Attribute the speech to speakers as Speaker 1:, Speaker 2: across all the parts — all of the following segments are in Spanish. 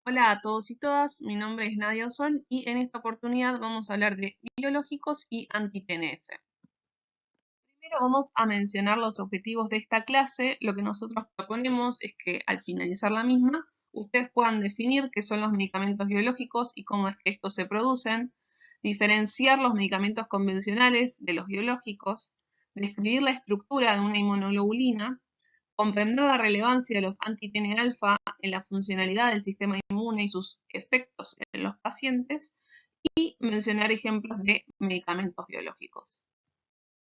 Speaker 1: Hola a todos y todas, mi nombre es Nadia Osol y en esta oportunidad vamos a hablar de biológicos y anti-TNF. Primero vamos a mencionar los objetivos de esta clase. Lo que nosotros proponemos es que al finalizar la misma, ustedes puedan definir qué son los medicamentos biológicos y cómo es que estos se producen, diferenciar los medicamentos convencionales de los biológicos, describir la estructura de una inmunoglobulina, comprender la relevancia de los anti-TNA-alfa en la funcionalidad del sistema inmune y sus efectos en los pacientes, y mencionar ejemplos de medicamentos biológicos.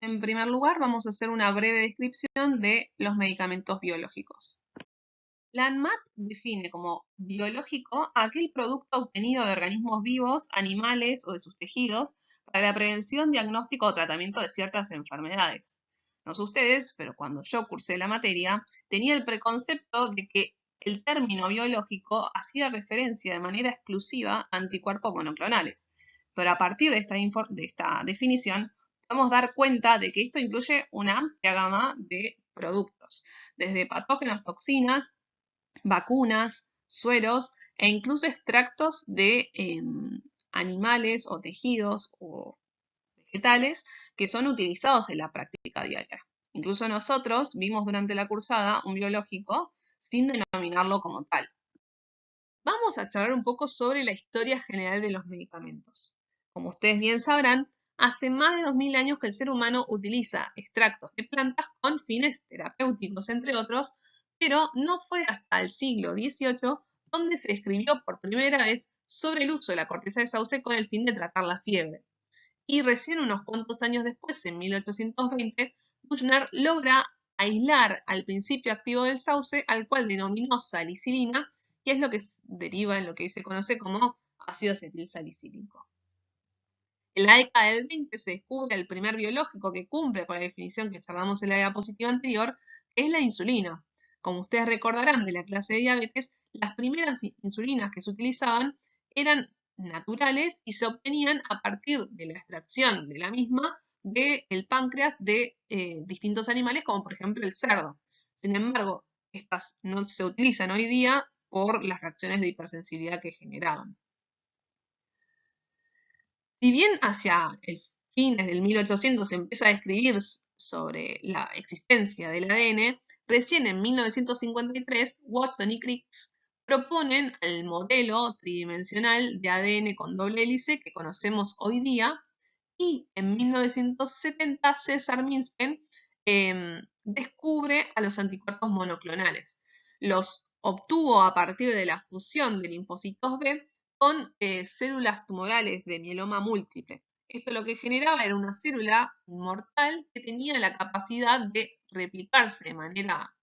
Speaker 1: En primer lugar, vamos a hacer una breve descripción de los medicamentos biológicos. La ANMAT define como biológico aquel producto obtenido de organismos vivos, animales o de sus tejidos para la prevención, diagnóstico o tratamiento de ciertas enfermedades. No sé ustedes, pero cuando yo cursé la materia, tenía el preconcepto de que el término biológico hacía referencia de manera exclusiva a anticuerpos monoclonales. Pero a partir de esta definición, podemos dar cuenta de que esto incluye una amplia gama de productos, desde patógenos, toxinas, vacunas, sueros e incluso extractos de animales o tejidos o vegetales que son utilizados en la práctica diaria. Incluso nosotros vimos durante la cursada un biológico sin denominarlo como tal. Vamos a charlar un poco sobre la historia general de los medicamentos. Como ustedes bien sabrán, hace más de 2000 años que el ser humano utiliza extractos de plantas con fines terapéuticos, entre otros, pero no fue hasta el siglo XVIII donde se escribió por primera vez sobre el uso de la corteza de sauce con el fin de tratar la fiebre. Y recién unos cuantos años después, en 1820, Buchner logra aislar al principio activo del sauce, al cual denominó salicilina, que es lo que deriva en lo que se conoce como ácido acetilsalicílico. En la década del 20 se descubre el primer biológico que cumple con la definición que charlamos en la diapositiva anterior, que es la insulina. Como ustedes recordarán de la clase de diabetes, las primeras insulinas que se utilizaban eran naturales y se obtenían a partir de la extracción de la misma del páncreas de distintos animales, como por ejemplo el cerdo. Sin embargo, estas no se utilizan hoy día por las reacciones de hipersensibilidad que generaban. Si bien hacia el fines del 1800 se empieza a escribir sobre la existencia del ADN, recién en 1953 Watson y Crick proponen el modelo tridimensional de ADN con doble hélice que conocemos hoy día, y en 1970 César Milstein descubre a los anticuerpos monoclonales. Los obtuvo a partir de la fusión de linfocitos B con células tumorales de mieloma múltiple. Esto lo que generaba era una célula inmortal que tenía la capacidad de replicarse de manera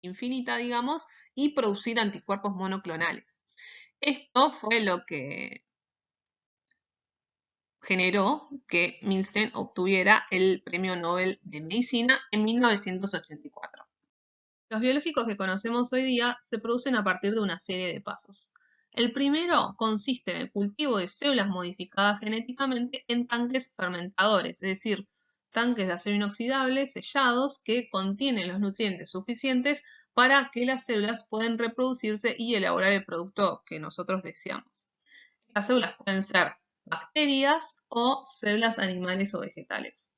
Speaker 1: infinita, digamos, y producir anticuerpos monoclonales. Esto fue lo que generó que Milstein obtuviera el Premio Nobel de Medicina en 1984. Los biológicos que conocemos hoy día se producen a partir de una serie de pasos. El primero consiste en el cultivo de células modificadas genéticamente en tanques fermentadores, es decir, tanques de acero inoxidable sellados que contienen los nutrientes suficientes para que las células puedan reproducirse y elaborar el producto que nosotros deseamos. Las células pueden ser bacterias o células animales o vegetales.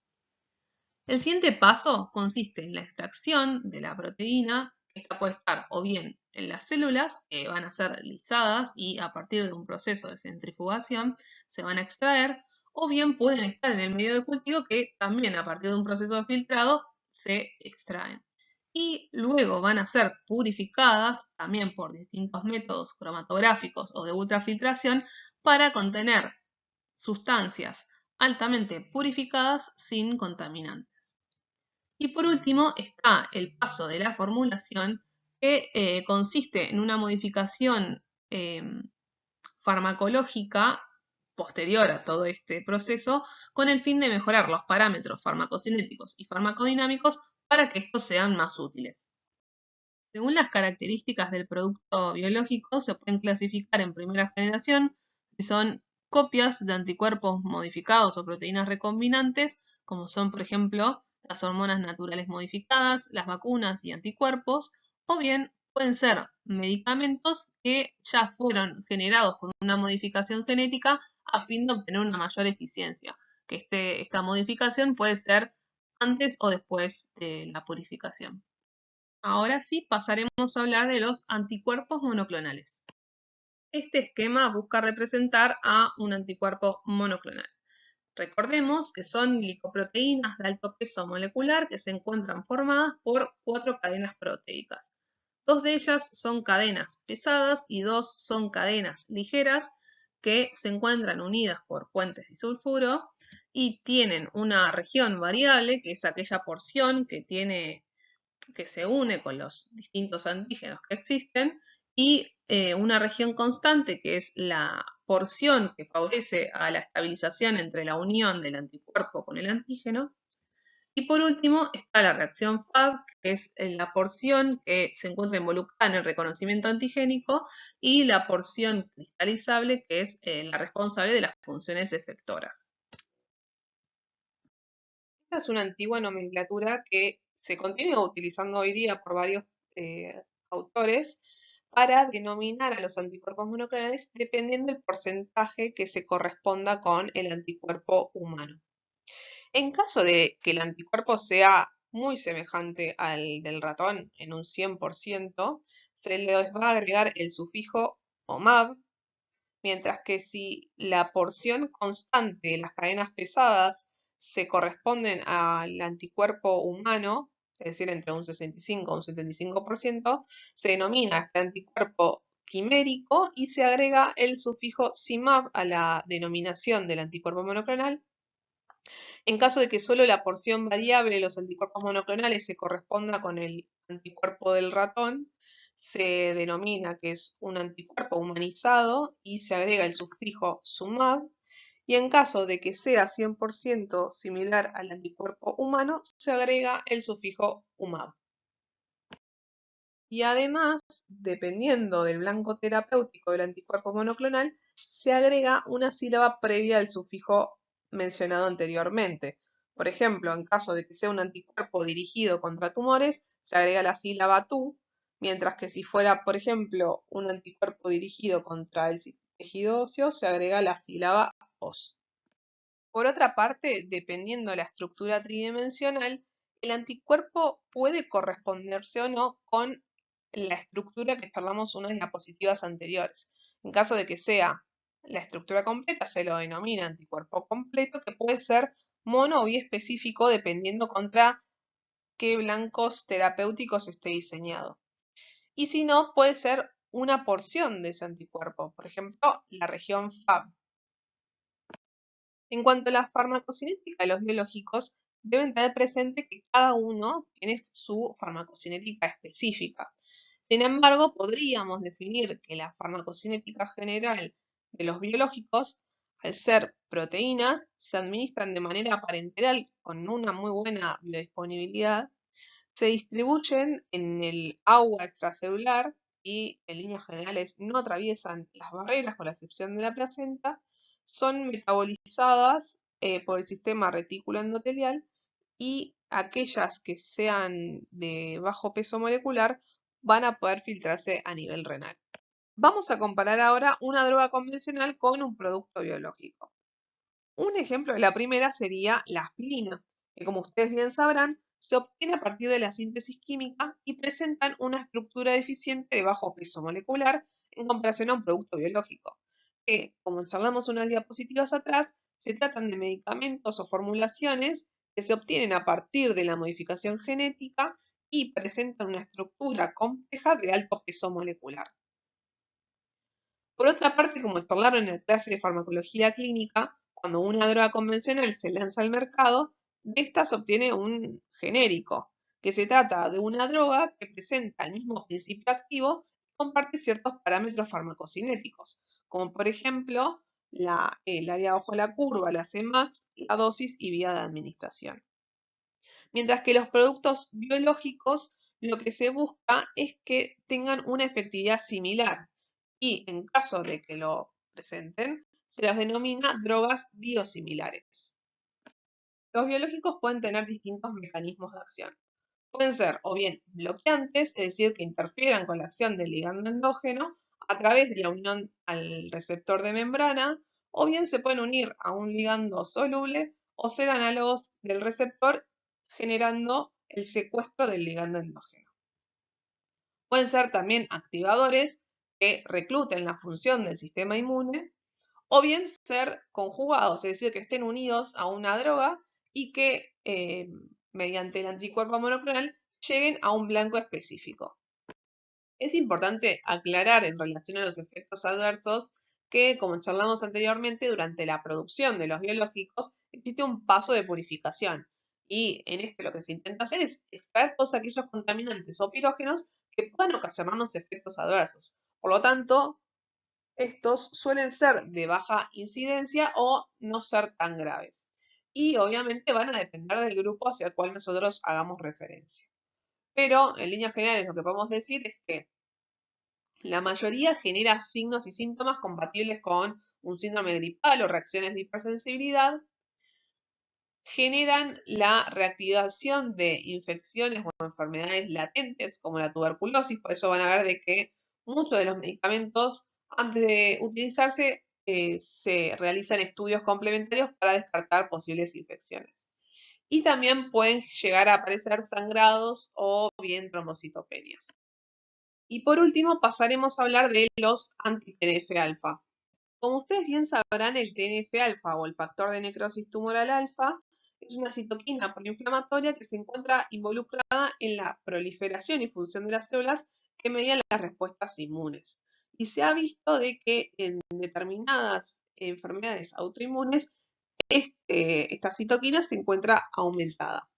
Speaker 1: El siguiente paso consiste en la extracción de la proteína, que esta puede estar o bien en las células, que van a ser lisadas y a partir de un proceso de centrifugación se van a extraer, o bien pueden estar en el medio de cultivo, que también a partir de un proceso de filtrado se extraen. Y luego van a ser purificadas también por distintos métodos cromatográficos o de ultrafiltración para contener sustancias altamente purificadas sin contaminantes. Y por último está el paso de la formulación, que consiste en una modificación farmacológica posterior a todo este proceso con el fin de mejorar los parámetros farmacocinéticos y farmacodinámicos para que estos sean más útiles. Según las características del producto biológico, se pueden clasificar en primera generación, si son copias de anticuerpos modificados o proteínas recombinantes, como son, por ejemplo, las hormonas naturales modificadas, las vacunas y anticuerpos, o bien pueden ser medicamentos que ya fueron generados con una modificación genética a fin de obtener una mayor eficiencia, que esta modificación puede ser antes o después de la purificación. Ahora sí pasaremos a hablar de los anticuerpos monoclonales. Este esquema busca representar a un anticuerpo monoclonal. Recordemos que son glicoproteínas de alto peso molecular que se encuentran formadas por 4 cadenas proteicas. 2 de ellas son cadenas pesadas y 2 son cadenas ligeras que se encuentran unidas por puentes disulfuro y tienen una región variable, que es aquella porción que se une con los distintos antígenos que existen, y una región constante, que es la porción que favorece a la estabilización entre la unión del anticuerpo con el antígeno. Y por último está la reacción Fab, que es la porción que se encuentra involucrada en el reconocimiento antigénico, y la porción cristalizable, que es la responsable de las funciones efectoras. Esta es una antigua nomenclatura que se continúa utilizando hoy día por varios autores para denominar a los anticuerpos monoclonales dependiendo del porcentaje que se corresponda con el anticuerpo humano. En caso de que el anticuerpo sea muy semejante al del ratón, en un 100%, se les va a agregar el sufijo OMAB, mientras que si la porción constante de las cadenas pesadas se corresponden al anticuerpo humano, es decir, entre un 65 y un 75%, se denomina este anticuerpo quimérico y se agrega el sufijo CIMAB a la denominación del anticuerpo monoclonal. En caso de que solo la porción variable de los anticuerpos monoclonales se corresponda con el anticuerpo del ratón, se denomina que es un anticuerpo humanizado y se agrega el sufijo SUMAB. Y en caso de que sea 100% similar al anticuerpo humano, se agrega el sufijo UMAB. Y además, dependiendo del blanco terapéutico del anticuerpo monoclonal, se agrega una sílaba previa al sufijo mencionado anteriormente. Por ejemplo, en caso de que sea un anticuerpo dirigido contra tumores, se agrega la sílaba TU, mientras que si fuera, por ejemplo, un anticuerpo dirigido contra el tejido óseo, se agrega la sílaba OS. Por otra parte, dependiendo de la estructura tridimensional, el anticuerpo puede corresponderse o no con la estructura que charlamos unas diapositivas anteriores. En caso de que sea la estructura completa, se lo denomina anticuerpo completo, que puede ser mono o biespecífico dependiendo contra qué blancos terapéuticos esté diseñado. Y si no, puede ser una porción de ese anticuerpo, por ejemplo, la región Fab. En cuanto a la farmacocinética de los biológicos, deben tener presente que cada uno tiene su farmacocinética específica. Sin embargo, podríamos definir que la farmacocinética general de los biológicos, al ser proteínas, se administran de manera parenteral con una muy buena biodisponibilidad, se distribuyen en el agua extracelular y en líneas generales no atraviesan las barreras con la excepción de la placenta, son metabolizadas por el sistema retículo endotelial y aquellas que sean de bajo peso molecular van a poder filtrarse a nivel renal. Vamos a comparar ahora una droga convencional con un producto biológico. Un ejemplo de la primera sería la aspirina, que como ustedes bien sabrán, se obtiene a partir de la síntesis química y presentan una estructura deficiente de bajo peso molecular en comparación a un producto biológico, que, como charlamos unas diapositivas atrás, se tratan de medicamentos o formulaciones que se obtienen a partir de la modificación genética y presentan una estructura compleja de alto peso molecular. Por otra parte, como charlaron en la clase de farmacología clínica, cuando una droga convencional se lanza al mercado, de esta se obtiene un genérico, que se trata de una droga que presenta el mismo principio activo y comparte ciertos parámetros farmacocinéticos, como por ejemplo el área bajo la curva, la Cmax, la dosis y vía de administración. Mientras que los productos biológicos lo que se busca es que tengan una efectividad similar y en caso de que lo presenten, se las denomina drogas biosimilares. Los biológicos pueden tener distintos mecanismos de acción. Pueden ser o bien bloqueantes, es decir, que interfieran con la acción del ligando endógeno a través de la unión al receptor de membrana, o bien se pueden unir a un ligando soluble o ser análogos del receptor, generando el secuestro del ligando endógeno. Pueden ser también activadores que recluten la función del sistema inmune, o bien ser conjugados, es decir, que estén unidos a una droga y que mediante el anticuerpo monoclonal lleguen a un blanco específico. Es importante aclarar en relación a los efectos adversos que, como charlamos anteriormente, durante la producción de los biológicos existe un paso de purificación. Y en este lo que se intenta hacer es extraer todos aquellos contaminantes o pirógenos que puedan ocasionarnos efectos adversos. Por lo tanto, estos suelen ser de baja incidencia o no ser tan graves. Y obviamente van a depender del grupo hacia el cual nosotros hagamos referencia. Pero en líneas generales lo que podemos decir es que la mayoría genera signos y síntomas compatibles con un síndrome gripal o reacciones de hipersensibilidad, generan la reactivación de infecciones o enfermedades latentes como la tuberculosis, por eso van a ver de que muchos de los medicamentos antes de utilizarse se realizan estudios complementarios para descartar posibles infecciones. Y también pueden llegar a aparecer sangrados o bien trombocitopenias. Y por último pasaremos a hablar de los anti-TNF-alfa. Como ustedes bien sabrán, el TNF-alfa o el factor de necrosis tumoral alfa es una citoquina proinflamatoria que se encuentra involucrada en la proliferación y función de las células que median las respuestas inmunes. Y se ha visto de que en determinadas enfermedades autoinmunes esta citoquina se encuentra aumentada.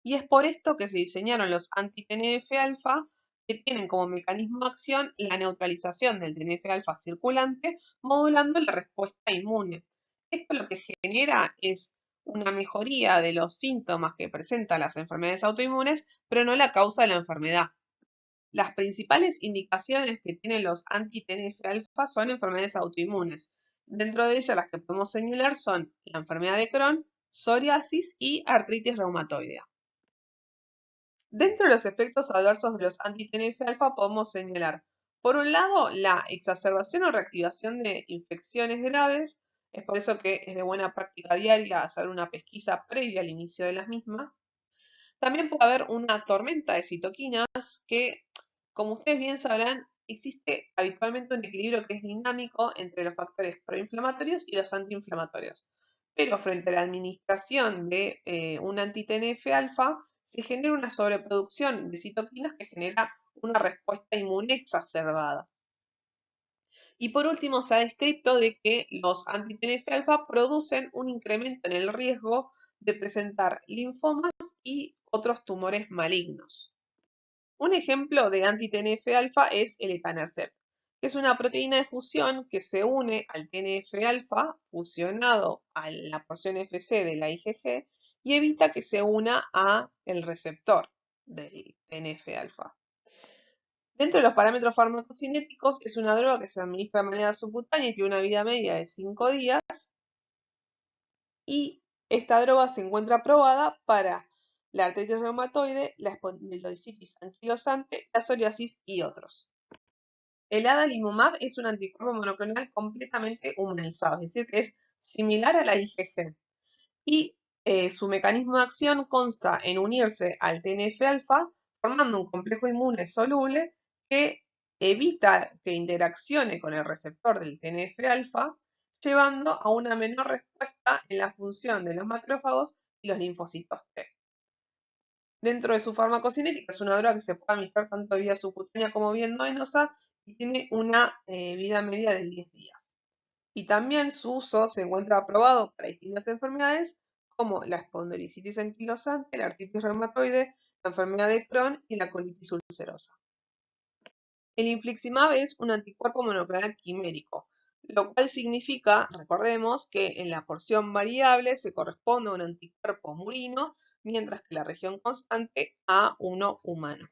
Speaker 1: Y es por esto que se diseñaron los anti-TNF-alfa, que tienen como mecanismo de acción la neutralización del TNF-alfa circulante, modulando la respuesta inmune. Esto lo que genera es una mejoría de los síntomas que presentan las enfermedades autoinmunes, pero no la causa de la enfermedad. Las principales indicaciones que tienen los anti-TNF-alfa son enfermedades autoinmunes. Dentro de ellas las que podemos señalar son la enfermedad de Crohn, psoriasis y artritis reumatoidea. Dentro de los efectos adversos de los anti-TNF-alfa podemos señalar, por un lado, la exacerbación o reactivación de infecciones graves. Es por eso que es de buena práctica diaria hacer una pesquisa previa al inicio de las mismas. También puede haber una tormenta de citoquinas que, como ustedes bien sabrán, existe habitualmente un equilibrio que es dinámico entre los factores proinflamatorios y los antiinflamatorios. Pero frente a la administración de un anti-TNF-alfa, se genera una sobreproducción de citoquinas que genera una respuesta inmune exacerbada. Y por último, se ha descrito de que los anti-TNF-alfa producen un incremento en el riesgo de presentar linfomas y otros tumores malignos. Un ejemplo de anti-TNF-alfa es el etanercept, que es una proteína de fusión que se une al TNF-alfa fusionado a la porción Fc de la IgG y evita que se una a el receptor del TNF-alfa. Dentro de los parámetros farmacocinéticos, es una droga que se administra de manera subcutánea y tiene una vida media de 5 días. Y esta droga se encuentra aprobada para la artritis reumatoide, la espondilocitis anquilosante, la psoriasis y otros. El adalimumab es un anticuerpo monoclonal completamente humanizado, es decir, que es similar a la IgG. Y su mecanismo de acción consta en unirse al TNF-alfa, formando un complejo inmune soluble que evita que interaccione con el receptor del TNF-alfa, llevando a una menor respuesta en la función de los macrófagos y los linfocitos T. Dentro de su farmacocinética es una droga que se puede administrar tanto vía subcutánea como vía endovenosa y tiene una vida media de 10 días. Y también su uso se encuentra aprobado para distintas enfermedades como la espondilocitis anquilosante, la artritis reumatoide, la enfermedad de Crohn y la colitis ulcerosa. El infliximab es un anticuerpo monoclonal quimérico, lo cual significa, recordemos, que en la porción variable se corresponde a un anticuerpo murino, mientras que la región constante a uno humano.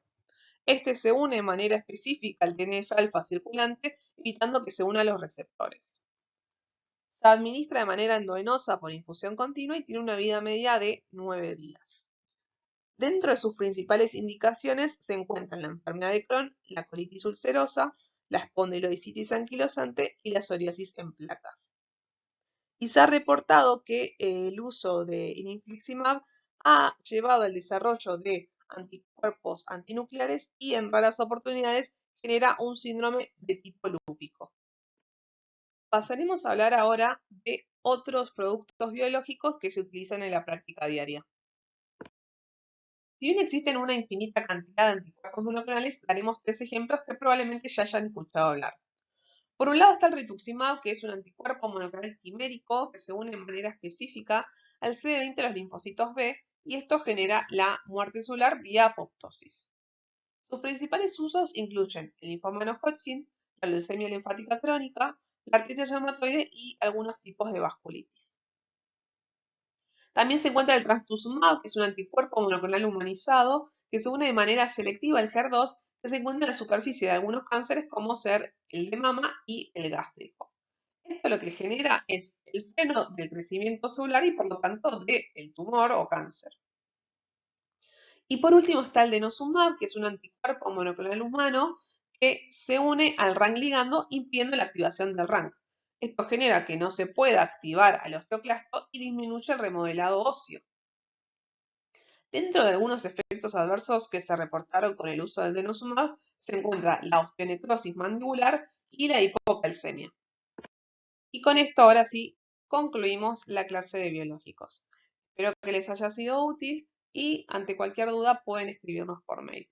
Speaker 1: Este se une de manera específica al TNF-alfa circulante, evitando que se una a los receptores. Se administra de manera endovenosa por infusión continua y tiene una vida media de 9 días. Dentro de sus principales indicaciones se encuentran la enfermedad de Crohn, la colitis ulcerosa, la espondilodicitis anquilosante y la psoriasis en placas. Y se ha reportado que el uso de infliximab ha llevado al desarrollo de anticuerpos antinucleares y en raras oportunidades genera un síndrome de tipo lúpico. Pasaremos a hablar ahora de otros productos biológicos que se utilizan en la práctica diaria. Si bien existen una infinita cantidad de anticuerpos monoclonales, daremos 3 ejemplos que probablemente ya hayan escuchado hablar. Por un lado está el rituximab, que es un anticuerpo monoclonal quimérico que se une de manera específica al CD20 de los linfocitos B y esto genera la muerte celular vía apoptosis. Sus principales usos incluyen el linfoma de Hodgkin, la leucemia linfática crónica, la artritis reumatoide y algunos tipos de vasculitis. También se encuentra el trastuzumab, que es un anticuerpo monoclonal humanizado que se une de manera selectiva al HER2 que se encuentra en la superficie de algunos cánceres como ser el de mama y el gástrico. Esto lo que genera es el freno del crecimiento celular y por lo tanto del tumor o cáncer. Y por último está el denosumab, que es un anticuerpo monoclonal humano que se une al RANK ligando impidiendo la activación del RANK. Esto genera que no se pueda activar al osteoclasto y disminuye el remodelado óseo. Dentro de algunos efectos adversos que se reportaron con el uso del denosumab se encuentra la osteonecrosis mandibular y la hipocalcemia. Y con esto ahora sí concluimos la clase de biológicos. Espero que les haya sido útil y ante cualquier duda pueden escribirnos por mail.